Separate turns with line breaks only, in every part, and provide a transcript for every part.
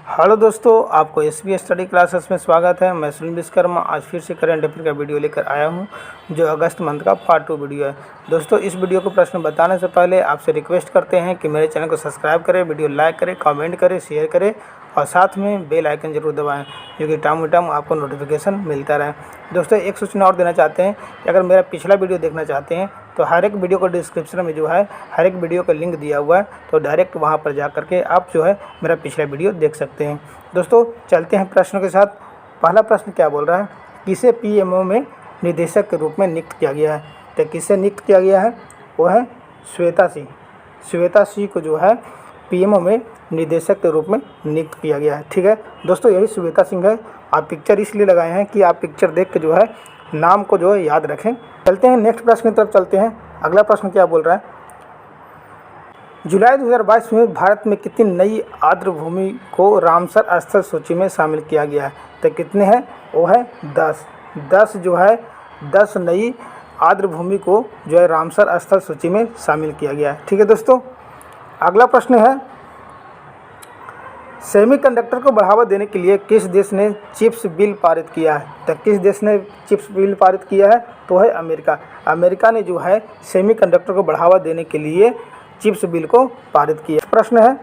Hello दोस्तों, आपको SBS study classes में स्वागत है। मैं सुनील विश्वकर्मा आज फिर से करंट अफेयर का वीडियो लेकर आया हूं, जो अगस्त मंथ का पार्ट 2 वीडियो है। दोस्तों, इस वीडियो को प्रश्न बताने से पहले आपसे रिक्वेस्ट करते हैं कि मेरे चैनल को सब्सक्राइब करें, वीडियो लाइक करें, कमेंट करें, शेयर करें और साथ में बेल आइकन जरूर दबाएं, जो कि टाइम टाइम आपको नोटिफिकेशन मिलता रहे। दोस्तों, एक सूचना और देना चाहते हैं कि अगर मेरा पिछला वीडियो देखना चाहते हैं तो हर एक वीडियो को डिस्क्रिप्शन में जो है हर एक वीडियो का लिंक दिया हुआ है, तो डायरेक्ट वहां पर जा करके आप जो है मेरा पिछला वीडियो देख सकते हैं। दोस्तों, चलते हैं प्रश्नों के साथ। पहला प्रश्न क्या बोल रहा है, किसे पीएमओ में निदेशक के रूप में नियुक्त किया गया है? तो किसे नियुक्त किया गया है? वो है श्वेता सिंह। श्वेता सिंह को जो है पीएमओ में निदेशक के रूप में नियुक्त किया गया है। ठीक है दोस्तों, यही श्वेता सिंह है। आप पिक्चर इसलिए लगाए हैं कि आप पिक्चर देख के जो है नाम को जो है याद रखें। चलते हैं नेक्स्ट प्रश्न की तरफ चलते हैं। अगला प्रश्न क्या बोल रहा है, जुलाई 2022 में भारत में कितनी नई आर्द्र भूमि को रामसर स्थल सूची में शामिल किया गया है? तो कितने हैं? वो है 10। 10 जो है 10 नई आर्द्र भूमि को जो है रामसर स्थल सूची में शामिल किया गया है। ठीक है दोस्तों, अगला प्रश्न है, सेमीकंडक्टर को बढ़ावा देने के लिए किस देश ने चिप्स बिल पारित किया है? तो किस देश ने चिप्स बिल पारित किया है? तो है अमेरिका। अमेरिका ने जो है सेमीकंडक्टर को बढ़ावा देने के लिए चिप्स बिल को पारित किया। प्रश्न है,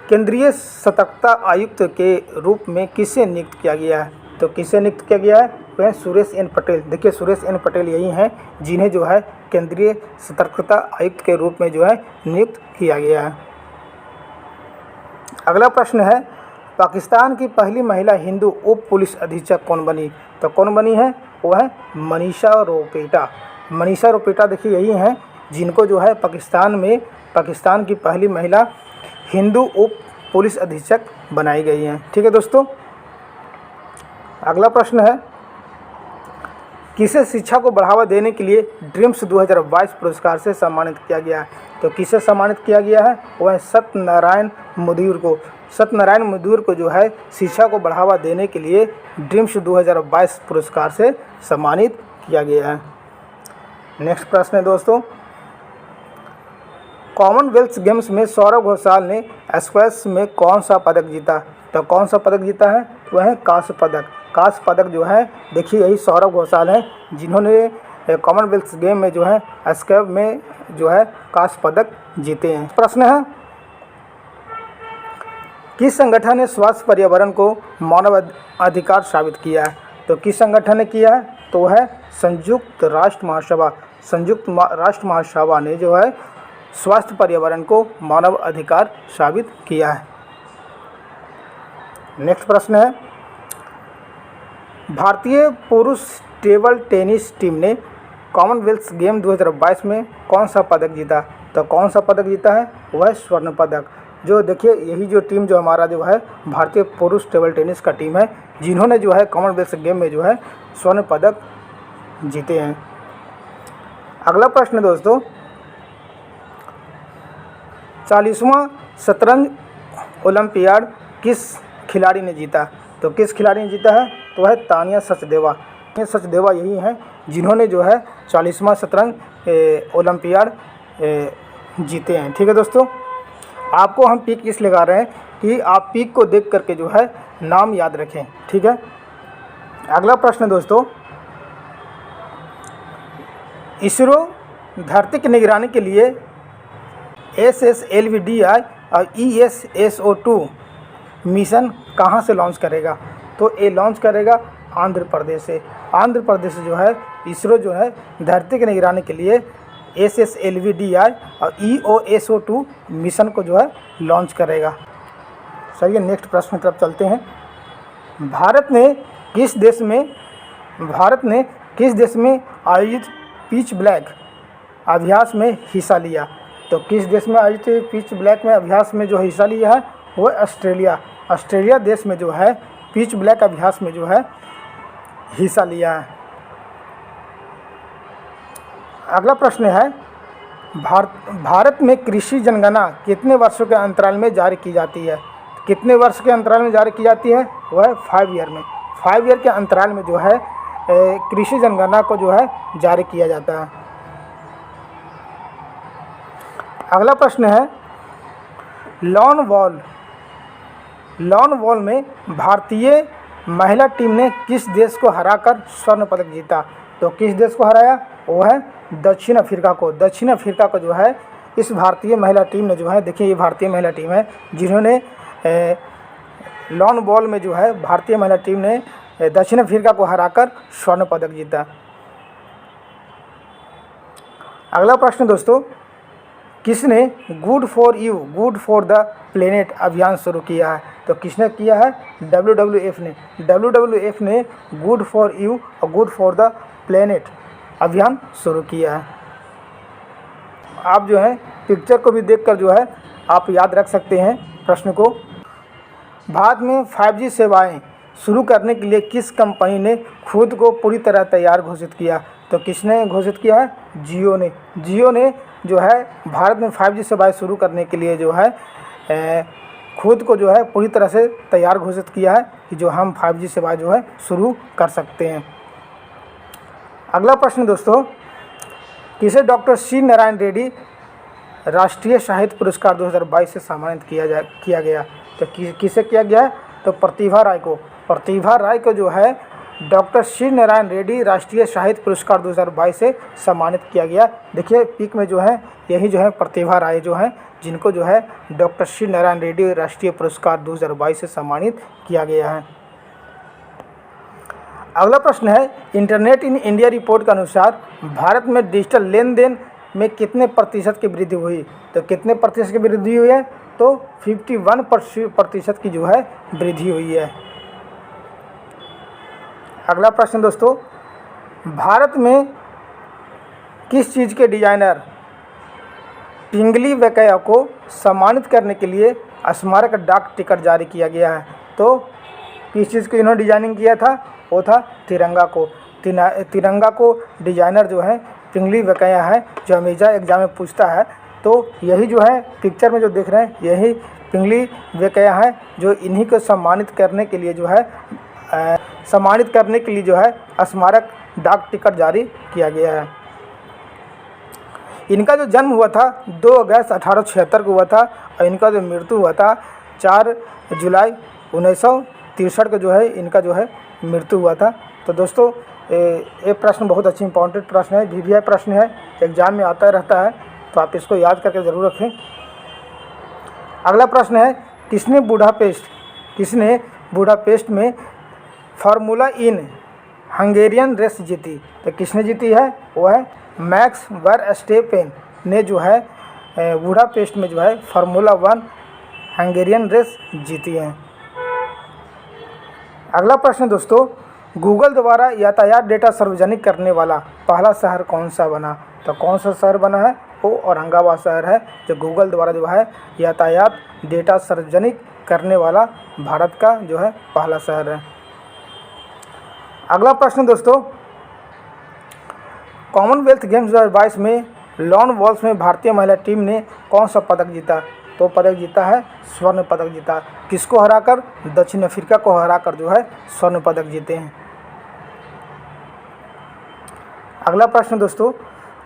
केंद्रीय सतर्कता आयुक्त के रूप में किसे नियुक्त किया गया है? तो किसे नियुक्त किया गया है? वह सुरेश एन पटेल। देखिए, सुरेश एन पटेल यही हैं जिन्हें जो है केंद्रीय सतर्कता आयुक्त के रूप में जो है नियुक्त किया गया है। अगला प्रश्न है, पाकिस्तान की पहली महिला हिंदू उप पुलिस अधीक्षक कौन बनी? तो कौन बनी है? वो है मनीषा रोपेटा। मनीषा रोपेटा देखिए यही हैं जिनको जो है पाकिस्तान की पहली महिला हिंदू उप पुलिस अधीक्षक बनाई गई हैं। ठीक है दोस्तों, अगला प्रश्न है, किसे शिक्षा को बढ़ावा देने के लिए ड्रीम्स 2022 पुरस्कार से सम्मानित किया गया है? तो किसे सम्मानित किया गया है? वह सत्यनारायण मुदीर को। सत्यनारायण मुदीर को जो है शिक्षा को बढ़ावा देने के लिए ड्रीम्स 2022 पुरस्कार से सम्मानित किया गया है। नेक्स्ट प्रश्न है दोस्तों, कॉमनवेल्थ गेम्स में सौरभ घोषाल ने स्क्वैश में कौन सा पदक जीता? तो कौन सा पदक जीता है? वह है कांस्य पदक। कांस्य पदक जो है देखिए यही सौरभ घोषाल हैं जिन्होंने कॉमनवेल्थ गेम में जो है स्क्वैश में जो है कांस्य पदक जीते हैं। प्रश्न है, किस संगठन ने स्वास्थ्य पर्यावरण को मानव अधिकार साबित किया है? तो किस संगठन ने किया है? तो है संयुक्त राष्ट्र महासभा। संयुक्त राष्ट्र महासभा ने जो है स्वास्थ्य पर्यावरण को मानव अधिकार साबित किया है। नेक्स्ट प्रश्न है, भारतीय पुरुष टेबल टेनिस टीम ने कॉमनवेल्थ गेम 2022 में कौन सा पदक जीता? तो कौन सा पदक जीता है? वह स्वर्ण पदक। जो देखिए यही जो टीम जो हमारा जो है भारतीय पुरुष टेबल टेनिस का टीम है जिन्होंने जो है कॉमनवेल्थ गेम में जो है स्वर्ण पदक जीते हैं। अगला प्रश्न दोस्तों, 40वां शतरंज ओलंपियाड किस खिलाड़ी ने जीता? तो किस खिलाड़ी ने जीता है? तो वह तानिया सचदेवा। सचदेवा यही हैं जिन्होंने जो है 40वां शतरंज ओलंपियाड जीते हैं। ठीक है दोस्तों, आपको हम पीक इसलिए लगा रहे हैं कि आप पीक को देख करके जो है नाम याद रखें। ठीक है, अगला प्रश्न दोस्तों, इसरो धरती की निगरानी के लिए SSLV-DI और ESSO-2 मिशन कहाँ से लॉन्च करेगा? तो ये लॉन्च करेगा आंध्र प्रदेश से। आंध्र प्रदेश जो है इसरो जो है धरती की निगरानी के लिए SSLV-DI और EOSO-2 मिशन को जो है लॉन्च करेगा। चलिए नेक्स्ट प्रश्न की तरफ चलते हैं। भारत ने किस देश में आयोजित पिच ब्लैक अभ्यास में हिस्सा लिया? तो किस देश में आयोजित पिच ब्लैक में अभ्यास में जो हिस्सा लिया है वो ऑस्ट्रेलिया। ऑस्ट्रेलिया देश में जो है पिच ब्लैक अभ्यास में जो है हिस्सा लिया है। अगला प्रश्न है, भारत में कृषि जनगणना कितने वर्षों के अंतराल में जारी की जाती है? कितने वर्ष के अंतराल में जारी की जाती है? वह 5 ईयर में। 5 ईयर के अंतराल में जो है कृषि जनगणना को जो है जारी किया जाता है। अगला प्रश्न है, लॉन वॉल लॉन वॉल में भारतीय महिला टीम ने किस देश को हराकर स्वर्ण पदक जीता? तो किस देश को हराया? वो है दक्षिण अफ्रीका को। दक्षिण अफ्रीका को जो है इस भारतीय महिला टीम ने जो है, देखिए ये भारतीय महिला टीम है जिन्होंने लॉन बॉल में जो है भारतीय महिला टीम ने दक्षिण अफ्रीका को हराकर स्वर्ण पदक जीता। अगला प्रश्न दोस्तों, किसने good for you good for the planet अभियान शुरू किया है? तो किसने किया है? WWF ने। WWF ने गुड फॉर यू और गुड फॉर द प्लेनेट अभियान शुरू किया है। आप जो है पिक्चर को भी देखकर जो है आप याद रख सकते हैं प्रश्न को। भारत में 5G सेवाएं शुरू करने के लिए किस कंपनी ने खुद को पूरी तरह तैयार घोषित किया? तो किसने घोषित किया है? जियो ने। जियो ने जो है भारत में 5G सेवाएं शुरू करने के लिए जो है खुद को जो है पूरी तरह से तैयार घोषित किया है कि जो हम 5G सेवाएं जो है शुरू कर सकते हैं। अगला प्रश्न दोस्तों, किसे डॉक्टर सी नारायण रेड्डी राष्ट्रीय साहित्य पुरस्कार 2022 से सम्मानित किया गया? तो किसे किया गया है? तो प्रतिभा राय को। प्रतिभा राय को जो है डॉक्टर सी नारायण रेड्डी राष्ट्रीय साहित्य पुरस्कार 2022 से सम्मानित किया गया। देखिए पिक में जो है यही जो है प्रतिभा राय जो है जिनको जो है डॉक्टर सी नारायण रेड्डी राष्ट्रीय पुरस्कार 2022 से सम्मानित किया गया है। अगला प्रश्न है, इंटरनेट इन इंडिया रिपोर्ट के अनुसार भारत में डिजिटल लेन देन में कितने प्रतिशत की वृद्धि हुई? तो कितने प्रतिशत की वृद्धि हुई है? तो 51% की जो है वृद्धि हुई है। अगला प्रश्न दोस्तों, भारत में किस चीज़ के डिजाइनर पिंगली वेंकैया को सम्मानित करने के लिए स्मारक डाक टिकट जारी किया गया है? तो किस चीज़ को इन्होंने डिजाइनिंग किया था? वो था तिरंगा को। तिरंगा को डिजाइनर जो है पिंगली वेंकैया है, जो हमेशा एग्जाम में पूछता है। तो यही जो है पिक्चर में जो देख रहे हैं यही पिंगली वेंकैया है जो इन्हीं को सम्मानित करने के लिए जो है स्मारक डाक टिकट जारी किया गया है। इनका जो जन्म हुआ था 2 अगस्त 1876 को हुआ था और इनका जो मृत्यु हुआ था 4 जुलाई 1963 को जो है इनका जो है मृत्यु हुआ था। तो दोस्तों ये प्रश्न बहुत अच्छी इंपॉर्टेंट प्रश्न है, VVI प्रश्न है, एग्जाम में आता रहता है, तो आप इसको याद करके ज़रूर रखें। अगला प्रश्न है, किसने बुडापेस्ट में फार्मूला इन हंगेरियन रेस जीती? तो किसने जीती है? वो है मैक्स वर्स्टेपेन ने जो है बुडापेस्ट में जो है फार्मूला 1 हंगेरियन रेस जीती है। अगला प्रश्न दोस्तों, गूगल द्वारा यातायात डेटा सार्वजनिक करने वाला पहला शहर कौन सा बना? तो कौन सा शहर बना है? वो औरंगाबाद शहर है जो गूगल द्वारा जो है यातायात डेटा सार्वजनिक करने वाला भारत का जो है पहला शहर है। अगला प्रश्न दोस्तों, कॉमनवेल्थ गेम्स 2022 में लॉन वॉल्स में भारतीय महिला टीम ने कौन सा पदक जीता? तो पदक जीता है स्वर्ण पदक जीता। किसको हराकर? दक्षिण अफ्रीका को हराकर जो है स्वर्ण पदक जीते हैं। अगला प्रश्न दोस्तों,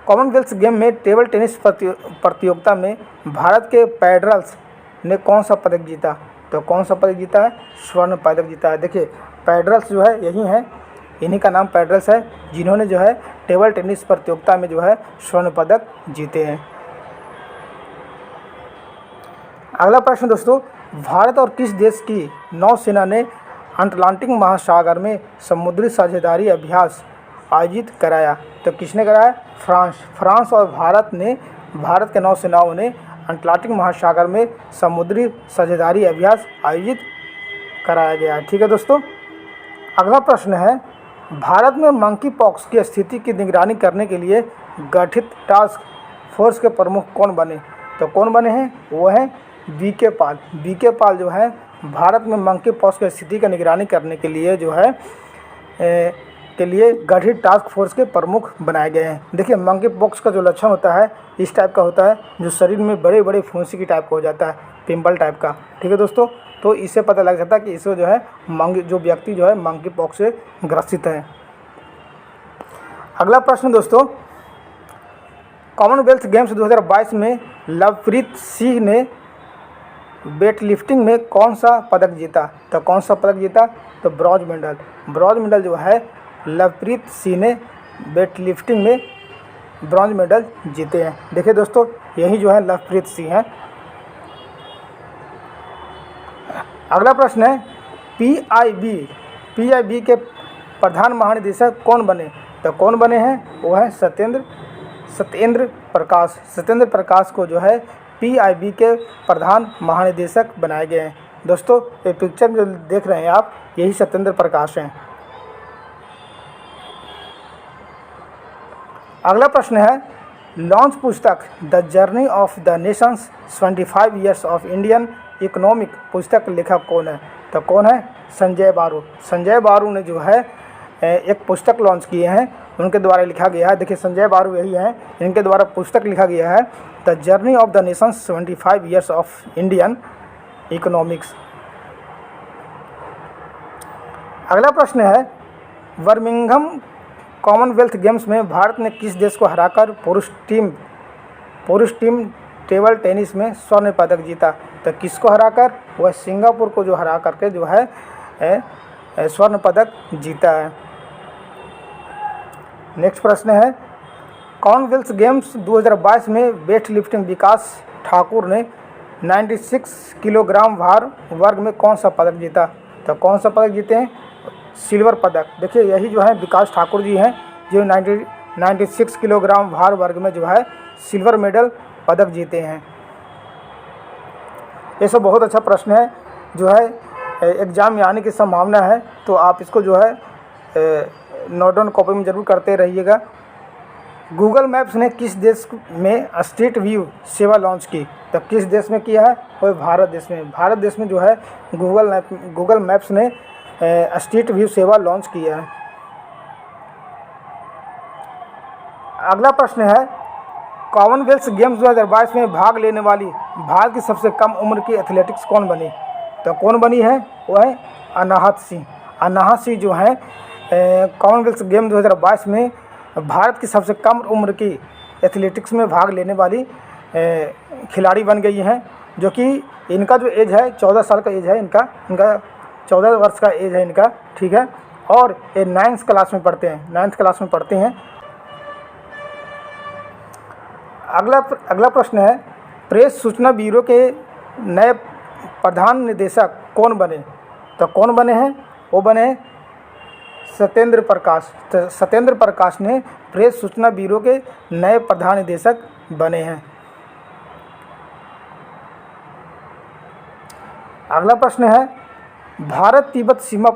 कॉमनवेल्थ गेम में टेबल टेनिस प्रतियोगिता में भारत के पैडलर्स ने कौन सा पदक जीता? तो कौन सा पदक जीता है? स्वर्ण पदक जीता है। देखिए पैडलर्स जो है यही हैं, इन्हीं का नाम पैडलर्स है जिन्होंने जो है टेबल टेनिस प्रतियोगिता में जो है स्वर्ण पदक जीते हैं। अगला प्रश्न दोस्तों, भारत और किस देश की नौसेना ने अटलांटिक महासागर में समुद्री साझेदारी अभ्यास आयोजित कराया? तो किसने कराया? फ्रांस और भारत के नौसेनाओं ने अटलांटिक महासागर में समुद्री साझेदारी अभ्यास आयोजित कराया गया है। ठीक है दोस्तों। अगला प्रश्न है, भारत में मंकी पॉक्स की स्थिति की निगरानी करने के लिए गठित टास्क फोर्स के प्रमुख कौन बने? तो कौन बने हैं? वो हैं BK पाल। BK पाल जो है भारत में मंकी पॉक्स की स्थिति की निगरानी करने के लिए जो है गठित टास्क फोर्स के प्रमुख बनाए गए हैं। देखिए मंकी पॉक्स का जो लक्षण होता है इस टाइप का होता है, जो शरीर में बड़े बड़े फुंसी की टाइप का हो जाता है, पिंपल टाइप का। ठीक है दोस्तों, तो इससे पता लग जाता है कि इसको जो है जो व्यक्ति जो है मंकी पॉक्स से ग्रसित है। अगला प्रश्न दोस्तों, कॉमनवेल्थ गेम्स 2022 में लवप्रीत सिंह ने वेट लिफ्टिंग में कौन सा पदक जीता? तो कौन सा पदक जीता? तो ब्रॉन्ज मेडल। ब्रॉन्ज मेडल जो है लवप्रीत सिंह ने वेट लिफ्टिंग में ब्रॉन्ज मेडल जीते हैं। देखिए दोस्तों, यही जो है लवप्रीत सिंह है। अगला प्रश्न है पीआईबी के प्रधान महानिदेशक कौन बने? तो कौन बने हैं? वो है सत्येंद्र प्रकाश। सत्येंद्र प्रकाश को जो है पीआईबी के प्रधान महानिदेशक बनाए गए हैं। दोस्तों, ये पिक्चर जो देख रहे हैं आप, यही सत्येंद्र प्रकाश हैं। अगला प्रश्न है लॉन्च पुस्तक the journey of the Nations 25 years of Indian economic पुस्तक लेखक कौन है? तो कौन है? संजय बारू। संजय बारू ने जो है एक पुस्तक लॉन्च किए हैं, उनके द्वारा लिखा गया है। देखिए, संजय बारू यही हैं, इनके द्वारा पुस्तक लिखा गया है the journey of the Nations 25 years of Indian economics. अगला प्रश्न है बर्मिंघम कॉमनवेल्थ गेम्स में भारत ने किस देश को हराकर पुरुष टीम टेबल टेनिस में स्वर्ण पदक जीता? तो किसको हराकर? वह सिंगापुर को जो हरा करके जो है स्वर्ण पदक जीता है। नेक्स्ट प्रश्न है कॉमनवेल्थ गेम्स 2022 में वेट लिफ्टिंग विकास ठाकुर ने 96 किलोग्राम भार वर्ग में कौन सा पदक जीता? तो कौन सा पदक जीते हैं? सिल्वर पदक। देखिए, यही जो है विकास ठाकुर जी हैं, जो 96 किलोग्राम भार वर्ग में जो है सिल्वर मेडल पदक जीते हैं। ये सब बहुत अच्छा प्रश्न है, जो है एग्ज़ाम में आने की संभावना है, तो आप इसको जो है नोट डाउन कॉपी में ज़रूर करते रहिएगा। गूगल मैप्स ने किस देश में स्ट्रीट व्यू सेवा लॉन्च की? तो किस देश में किया है? वो भारत देश में। भारत देश में जो है गूगल मैप्स ने स्ट्रीट व्यू सेवा लॉन्च किया है। अगला प्रश्न है कॉमनवेल्थ गेम्स 2022 में भाग लेने वाली भारत की सबसे कम उम्र की एथलेटिक्स कौन बनी? तो कौन बनी है? वो है अनाहत सिंह। अनाहत सिंह जो है कॉमनवेल्थ गेम 2022 में भारत की सबसे कम उम्र की एथलेटिक्स में भाग लेने वाली खिलाड़ी बन गई हैं, जो कि इनका जो एज है 14 साल का एज है, इनका 14 वर्ष का एज है इनका, ठीक है। और ये 9th क्लास में पढ़ते हैं, 9th क्लास में पढ़ते हैं। अगला प्रश्न है प्रेस सूचना ब्यूरो के नए प्रधान निदेशक कौन बने? तो कौन बने हैं? वो बने हैं सत्येंद्र प्रकाश। तो सत्येंद्र प्रकाश ने प्रेस सूचना ब्यूरो के नए प्रधान निदेशक बने हैं। अगला प्रश्न है भारत तिब्बत सीमा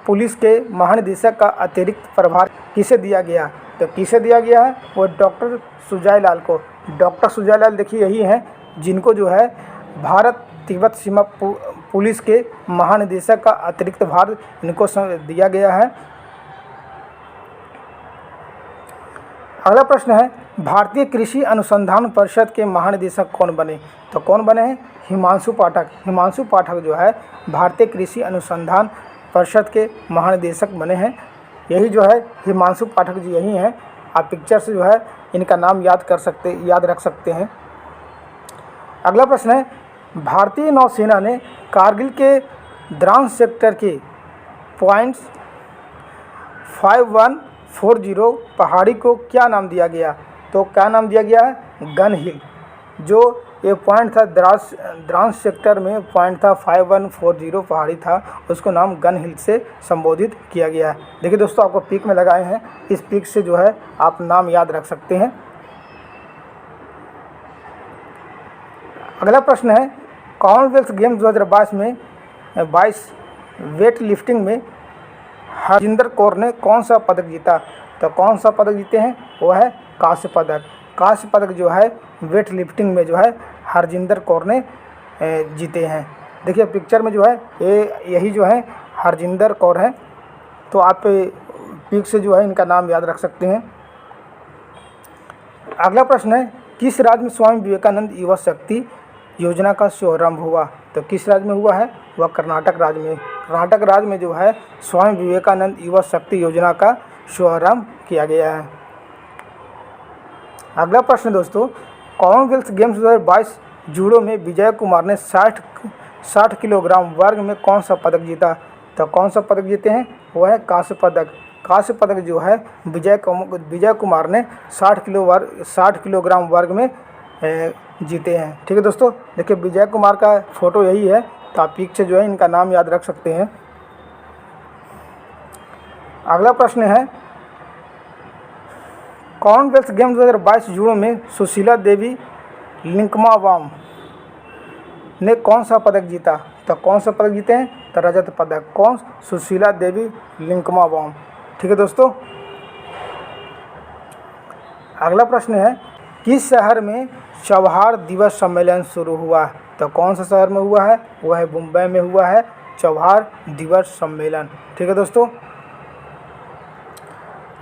पुलिस के महानिदेशक का अतिरिक्त प्रभार किसे दिया गया? तो किसे दिया गया है? वो डॉक्टर सुजय लाल को। डॉक्टर सुजय लाल देखिए यही हैं जिनको जो है भारत तिब्बत सीमा पुलिस के महानिदेशक का अतिरिक्त भार इनको दिया गया है। अगला प्रश्न है भारतीय कृषि अनुसंधान परिषद के महानिदेशक कौन बने? तो कौन बने हैं? हिमांशु पाठक। हिमांशु पाठक जो है भारतीय कृषि अनुसंधान परिषद के महानिदेशक बने हैं। यही जो है हिमांशु पाठक जी यही हैं। आप पिक्चर से जो है इनका नाम याद रख सकते हैं। अगला प्रश्न है भारतीय नौसेना ने कारगिल के द्रास सेक्टर के पॉइंट्स 5140 पहाड़ी को क्या नाम दिया गया? तो क्या नाम दिया गया है? गन हिल। जो ये पॉइंट था द्रास सेक्टर में पॉइंट था 5140 पहाड़ी था, उसको नाम गन हिल से संबोधित किया गया है। देखिए दोस्तों, आपको पिक में लगाए हैं, इस पिक से जो है आप नाम याद रख सकते हैं। अगला प्रश्न है कॉमनवेल्थ गेम्स 2022 में 22 वेट लिफ्टिंग में हरजिंदर कौर ने कौन सा पदक जीता? तो कौन सा पदक जीते हैं? वो है कांस्य पदक। कांस्य पदक जो है वेट लिफ्टिंग में जो है हरजिंदर कौर ने जीते हैं। देखिए पिक्चर में जो है यही जो है हरजिंदर कौर है। तो आप पिक से जो है इनका नाम याद रख सकते हैं। अगला प्रश्न है किस राज्य में स्वामी विवेकानंद युवा शक्ति योजना का शुभारंभ हुआ? तो किस राज्य में हुआ है? वह कर्नाटक राज्य में। कर्नाटक राज्य में जो है स्वामी विवेकानंद युवा शक्ति योजना का शुभारंभ किया गया है। अगला प्रश्न दोस्तों कॉमनवेल्थ गेम्स 2022 जूडो में विजय कुमार ने 60 किलोग्राम वर्ग में कौन सा पदक जीता? तो कौन सा पदक जीते हैं? वो है कांस्य पदक। कांस्य पदक जो है विजय कुमार ने 60 किलोग्राम वर्ग में जीते हैं। ठीक है दोस्तों, देखिए विजय कुमार का फोटो यही है, तो आप पीछे जो है इनका नाम याद रख सकते हैं। अगला प्रश्न है, कॉमनवेल्थ गेम 2022 जूडो में सुशीला देवी लिंकमावाम ने कौन सा पदक जीता? तो कौन सा पदक जीते हैं? तो रजत पदक। कौन? सुशीला देवी लिंकमावाम। ठीक है दोस्तों, अगला प्रश्न है, किस शहर में चौहार दिवस सम्मेलन शुरू हुआ? तो कौन सा शहर में हुआ है? वह है मुंबई में हुआ है चौहार दिवस सम्मेलन। ठीक है दोस्तों,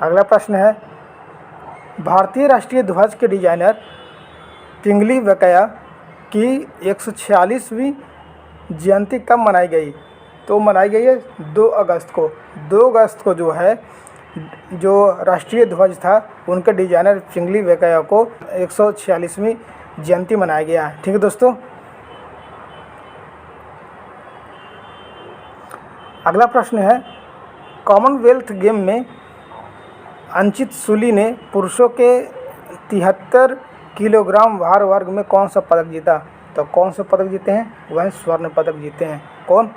अगला प्रश्न है, भारतीय राष्ट्रीय ध्वज के डिजाइनर पिंगली वेंकैया की 146वीं जयंती कब मनाई गई? तो मनाई गई है 2 अगस्त को। 2 अगस्त को जो है जो राष्ट्रीय ध्वज था उनके डिजाइनर पिंगली वेंकैया को 146वीं जयंती मनाया गया है। ठीक है दोस्तों, अगला प्रश्न है, कॉमनवेल्थ गेम में अंचित सूली ने पुरुषों के 73 किलोग्राम भार वर्ग में कौन सा पदक जीता? तो कौन सा पदक जीते हैं? वह स्वर्ण पदक जीते हैं। कौन?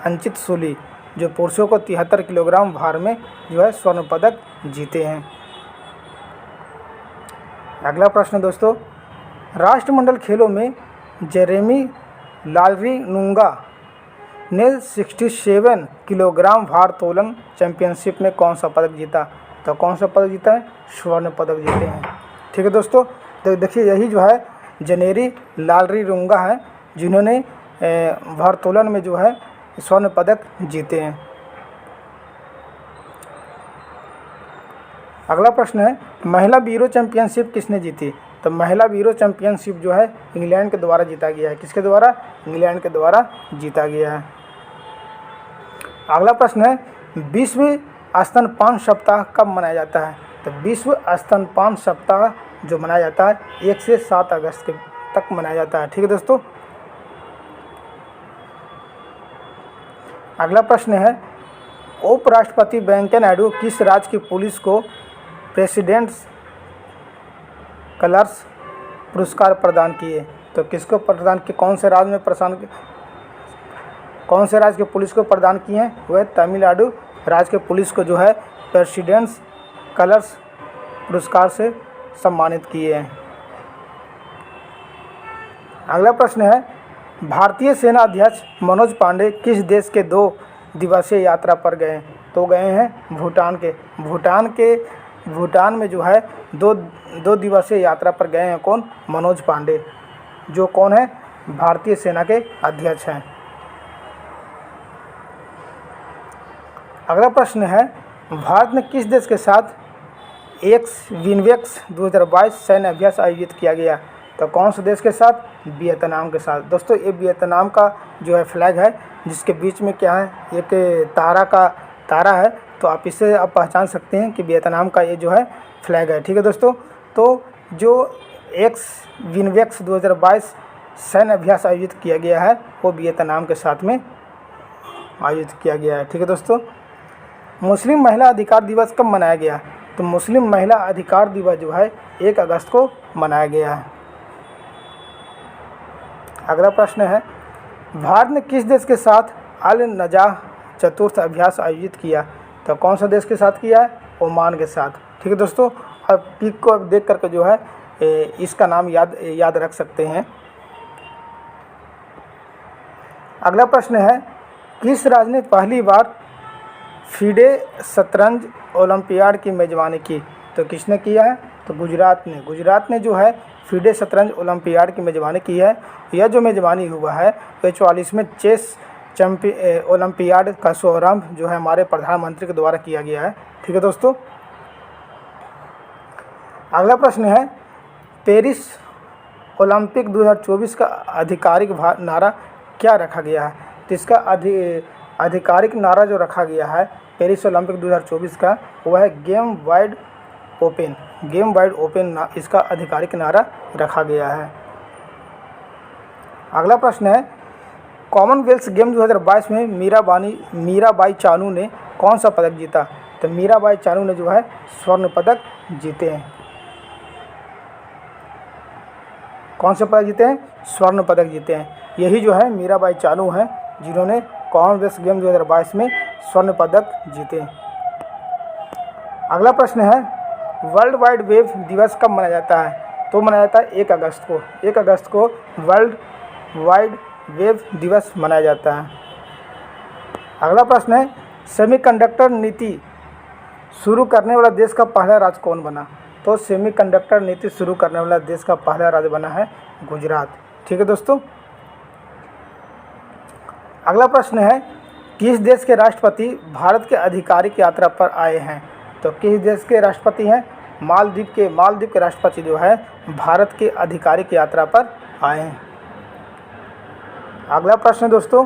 अंचित सूली, जो पुरुषों को 73 किलोग्राम भार में जो है स्वर्ण पदक जीते हैं। अगला प्रश्न दोस्तों, राष्ट्रमंडल खेलों में जेरेमी लालरिनुंगा ने 67 किलोग्राम भारोत्तोलन चैंपियनशिप में कौन सा पदक जीता? तो कौन सा पदक जीता है? स्वर्ण पदक जीते हैं। ठीक है दोस्तों, तो देखिए यही जो है जेनेरी लालरिनुंगा है जिन्होंने भारोत्तोलन में जो है स्वर्ण पदक जीते हैं। अगला प्रश्न है, महिला वीरो चैंपियनशिप किसने जीती? तो महिला वीरो चैंपियनशिप जो है इंग्लैंड के द्वारा जीता गया है। किसके द्वारा? इंग्लैंड के द्वारा जीता गया है। अगला प्रश्न है, विश्व स्तनपान सप्ताह कब मनाया जाता है? तो विश्व स्तनपान सप्ताह जो मनाया जाता है 1 से 7 अगस्त तक मनाया जाता है। ठीक है दोस्तों, अगला प्रश्न है, उपराष्ट्रपति वेंकैया नायडू किस राज्य की पुलिस को प्रेसिडेंट्स कलर्स पुरस्कार प्रदान किए? तो किसको प्रदान किए? कौन से राज्य की पुलिस को प्रदान किए हैं? वह तमिलनाडु राज्य के पुलिस को जो है प्रेसिडेंट्स कलर्स पुरस्कार से सम्मानित किए हैं। अगला प्रश्न है, भारतीय सेना अध्यक्ष मनोज पांडे किस देश के 2 दिवसीय यात्रा पर गए? तो गए हैं भूटान में जो है 2 दिवसीय यात्रा पर गए हैं। कौन? मनोज पांडे, जो कौन है? भारतीय सेना के अध्यक्ष हैं। अगला प्रश्न है, भारत ने किस देश के साथ विनवेक्स 2022 सैन्य अभ्यास आयोजित किया गया? तो कौन से देश के साथ? वियतनाम के साथ। दोस्तों ये वियतनाम का जो है फ्लैग है जिसके बीच में क्या है? एक तारा है, तो आप इससे आप पहचान सकते हैं कि वियतनाम का ये जो है फ्लैग है। ठीक है दोस्तों, तो जो विनवेक्स 2022 सैन्य अभ्यास आयोजित किया गया है वो वियतनाम के साथ में आयोजित किया गया है। ठीक है दोस्तों, मुस्लिम महिला अधिकार दिवस कब मनाया गया? तो मुस्लिम महिला अधिकार दिवस जो है 1 अगस्त को मनाया गया है। अगला प्रश्न है, भारत ने किस देश के साथ अल नजाह चतुर्थ अभ्यास आयोजित किया? तो कौन सा देश के साथ किया है? ओमान के साथ। ठीक है दोस्तों, अब पिक को अब देख करके जो है इसका नाम याद रख सकते हैं। अगला प्रश्न है, किस राज्य ने पहली बार फीडे शतरंज ओलंपियाड की मेजबानी की? तो किसने किया है? तो गुजरात ने जो है फीडे शतरंज ओलंपियाड की मेजबानी की है। यह जो मेजबानी हुआ है वह 44वें चेस ओलंपियाड का शुभारंभ जो है हमारे प्रधानमंत्री के द्वारा किया गया है। ठीक है दोस्तों, अगला प्रश्न है, पेरिस ओलंपिक 2024 का आधिकारिक नारा क्या रखा गया है? तो इसका आधिकारिक नारा जो रखा गया है पेरिस ओलंपिक 2024 का वह है गेम वाइड ओपन। इसका आधिकारिक नारा रखा गया है। अगला प्रश्न है, कॉमनवेल्थ गेम 2022 में मीराबाई चानू ने कौन सा पदक जीता? तो मीराबाई चानू ने जो है स्वर्ण पदक जीते हैं। कौन से पदक जीते हैं? स्वर्ण पदक जीते हैं। यही जो है मीराबाई चानू हैं जिन्होंने कॉमनवेल्थ गेम 2022 में स्वर्ण पदक जीते। अगला प्रश्न है, वर्ल्ड वाइड वेब दिवस कब मनाया जाता है? तो मनाया जाता है 1 अगस्त को। 1 अगस्त को वर्ल्ड वाइड वेब दिवस मनाया जाता है। अगला प्रश्न है, सेमीकंडक्टर नीति शुरू करने वाला देश का पहला राज्य कौन बना? तो सेमीकंडक्टर नीति शुरू करने वाला देश का पहला राज्य बना है गुजरात। ठीक है दोस्तों। अगला प्रश्न है, किस देश के राष्ट्रपति भारत के आधिकारिक यात्रा पर आए हैं? तो किस देश के राष्ट्रपति हैं? मालदीव के राष्ट्रपति जो है भारत के आधिकारिक यात्रा पर आए हैं। अगला प्रश्न दोस्तों,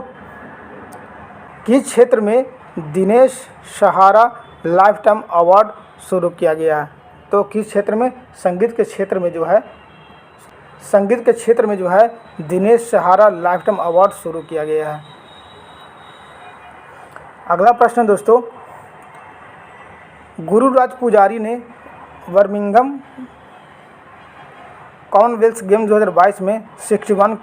किस क्षेत्र में दिनेश सहारा लाइफ टाइम अवार्ड शुरू किया गया है? तो किस क्षेत्र में? संगीत के क्षेत्र में जो है दिनेश सहारा लाइफ टाइम अवार्ड शुरू किया गया है। अगला प्रश्न दोस्तों, गुरुराज पुजारी ने बर्मिंघम कॉमनवेल्थ गेम 2022 में 61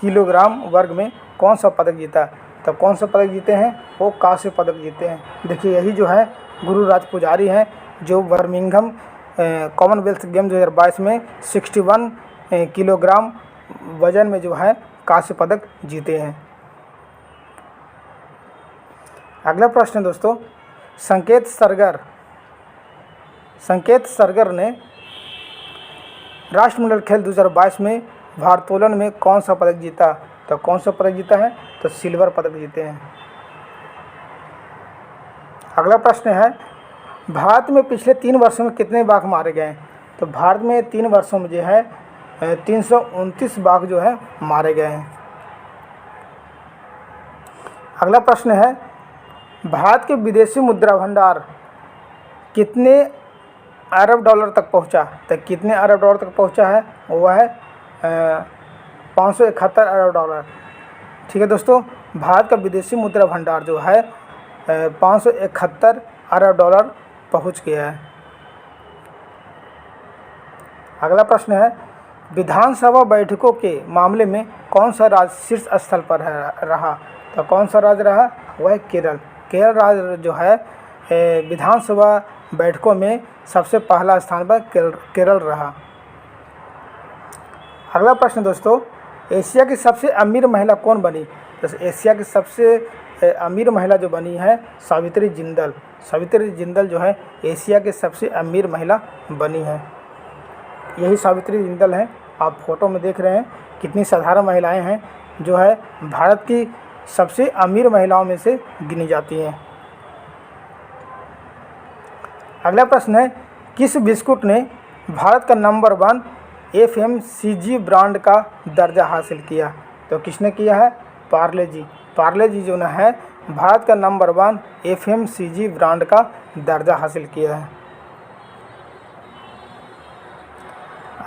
किलोग्राम वर्ग में कौन सा पदक जीता? तो कौन सा पदक जीते हैं? वो कांस्य पदक जीते हैं। देखिए यही जो है गुरुराज पुजारी हैं जो बर्मिंघम कॉमनवेल्थ गेम 2022 में 61 किलोग्राम वजन में जो है कांस्य पदक जीते हैं। अगला प्रश्न दोस्तों, संकेत सरगर ने राष्ट्रमंडल खेल 2022 में भारोत्तोलन में कौन सा पदक जीता? तो कौन सा पदक जीता है? तो सिल्वर पदक जीते हैं। अगला प्रश्न है, भारत में पिछले 3 वर्षों में कितने बाघ मारे गए? तो भारत में 3 वर्षों में जो है 329 बाघ जो है मारे गए हैं। अगला प्रश्न है, भारत के विदेशी मुद्रा भंडार कितने अरब डॉलर तक पहुंचा? तो कितने अरब डॉलर तक पहुंचा है? वो है 571 अरब डॉलर। ठीक है दोस्तों, भारत का विदेशी मुद्रा भंडार जो है 571 अरब डॉलर पहुंच गया है। अगला प्रश्न है, विधानसभा बैठकों के मामले में कौन सा राज्य शीर्ष स्थल पर रहा? तो कौन सा राज्य रहा? वह केरल राज्य जो है विधानसभा बैठकों में सबसे पहला स्थान पर केरल रहा। अगला प्रश्न दोस्तों, एशिया की सबसे अमीर महिला कौन बनी? तो एशिया की सबसे अमीर महिला जो बनी है सावित्री जिंदल जो है एशिया की सबसे अमीर महिला बनी है। यही सावित्री जिंदल हैं, आप फोटो में देख रहे हैं। कितनी साधारण महिलाएं हैं जो है भारत की सबसे अमीर महिलाओं में से गिनी जाती हैं। अगला प्रश्न है, किस बिस्कुट ने भारत का नंबर 1 FMCG ब्रांड का दर्जा हासिल किया? तो किसने किया है? पार्ले जी जो है भारत का नंबर 1 FMCG ब्रांड का दर्जा हासिल किया है।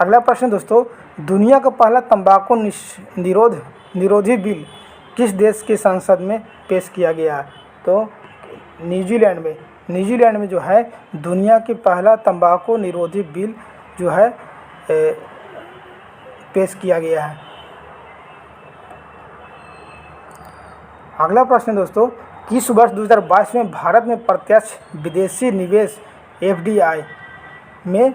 अगला प्रश्न दोस्तों, दुनिया का पहला तंबाकू निरोधी बिल किस देश की संसद में पेश किया गया है? तो न्यूजीलैंड में जो है दुनिया की पहला तंबाकू निरोधी बिल जो है पेश किया गया है। अगला प्रश्न दोस्तों, किस वर्ष 2022 में भारत में प्रत्यक्ष विदेशी निवेश FDI में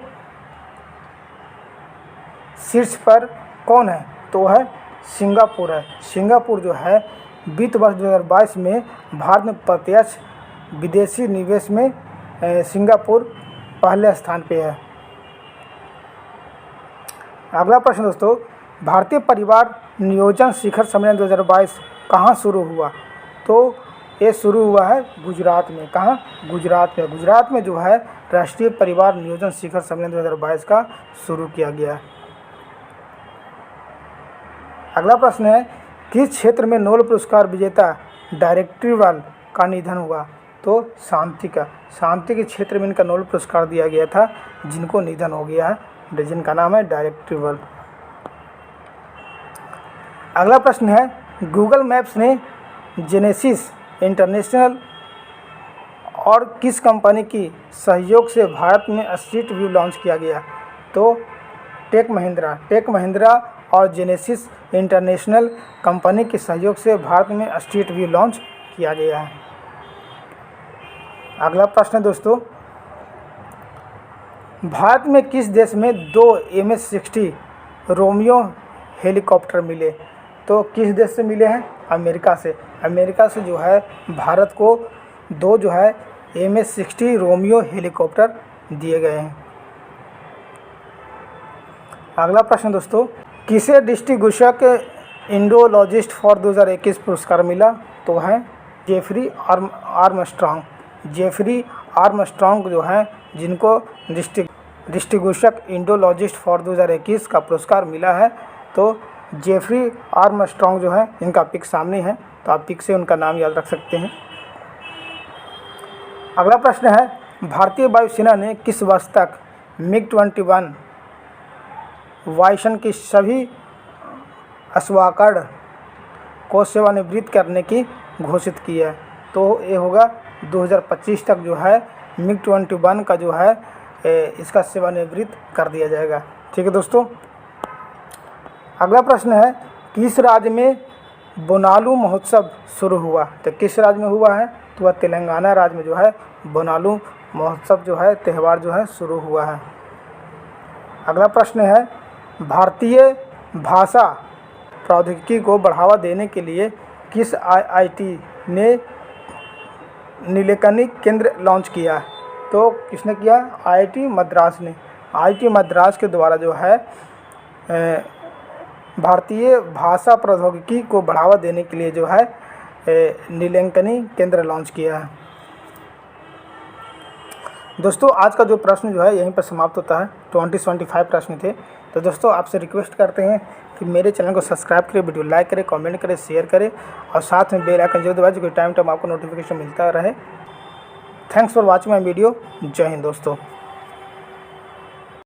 शीर्ष पर कौन है? तो है सिंगापुर है। सिंगापुर जो है वित्त वर्ष 2022 में भारत में प्रत्यक्ष विदेशी निवेश में सिंगापुर पहले स्थान पे है। अगला प्रश्न दोस्तों, भारतीय परिवार नियोजन शिखर सम्मेलन 2022 कहाँ शुरू हुआ? तो ये शुरू हुआ है गुजरात में। कहाँ? गुजरात में जो है राष्ट्रीय परिवार नियोजन शिखर सम्मेलन 2022 का शुरू किया गया है। अगला प्रश्न है, किस क्षेत्र में नोबेल पुरस्कार विजेता डायरेक्टरीवाल का निधन हुआ? तो शांति के क्षेत्र में इनका नोबेल पुरस्कार दिया गया था जिनको निधन हो गया है, जिनका नाम है डायरेक्टरीवाल। अगला प्रश्न है गूगल मैप्स ने जेनेसिस इंटरनेशनल और किस कंपनी की सहयोग से भारत में स्ट्रीट व्यू लॉन्च किया गया? तो टेक महिंद्रा और जेनेसिस इंटरनेशनल कंपनी के सहयोग से भारत में स्ट्रीट व्यू लॉन्च किया गया है। अगला प्रश्न है दोस्तों, भारत में किस देश में 2 MS-60 रोमियो हेलीकॉप्टर मिले? तो किस देश से मिले हैं? अमेरिका से। अमेरिका से जो है भारत को 2 जो है MS-60 रोमियो हेलीकॉप्टर दिए गए हैं। अगला प्रश्न दोस्तों, किसे डिस्ट्रीब्यूशक इंडोलॉजिस्ट फॉर 2021 पुरस्कार मिला? तो है जेफरी आर्मस्ट्रॉन्ग जो हैं जिनको डिस्ट्रीब्यूशक इंडोलॉजिस्ट फॉर 2021 का पुरस्कार मिला है। तो जेफरी आर्मस्ट्रॉन्ग जो है, इनका पिक सामने है, तो आप पिक से उनका नाम याद रख सकते हैं। अगला प्रश्न है, भारतीय वायुसेना ने किस वर्ष तक MiG-21 वायुसेना की सभी अश्वाकर्ण को सेवानिवृत्त करने की घोषित की है? तो ये होगा 2025 तक जो है MiG-21 का जो है इसका सेवानिवृत्त कर दिया जाएगा। ठीक है दोस्तों। अगला प्रश्न है, किस राज्य में बोनालू महोत्सव शुरू हुआ? तो किस राज्य में हुआ है? तो वह तेलंगाना राज्य में जो है बोनालू महोत्सव जो है त्यौहार जो है शुरू हुआ है। अगला प्रश्न है, भारतीय भाषा प्रौद्योगिकी को बढ़ावा देने के लिए किस IIT ने नीलकणी केंद्र लॉन्च किया? तो किसने किया? IIT मद्रास ने। IIT मद्रास के द्वारा जो है भारतीय भाषा प्रौद्योगिकी को बढ़ावा देने के लिए जो है नीलकणी केंद्र लॉन्च किया है। दोस्तों आज का जो प्रश्न जो है यहीं पर समाप्त होता है। 25 प्रश्न थे। तो दोस्तों आपसे रिक्वेस्ट करते हैं कि मेरे चैनल को सब्सक्राइब करें, वीडियो लाइक करें, कमेंट करें, शेयर करें और साथ में बेल आइकन जरूर दबाएं जो टाइम आपको नोटिफिकेशन मिलता रहे। Thanks for watching my video. जय हिंद दोस्तों।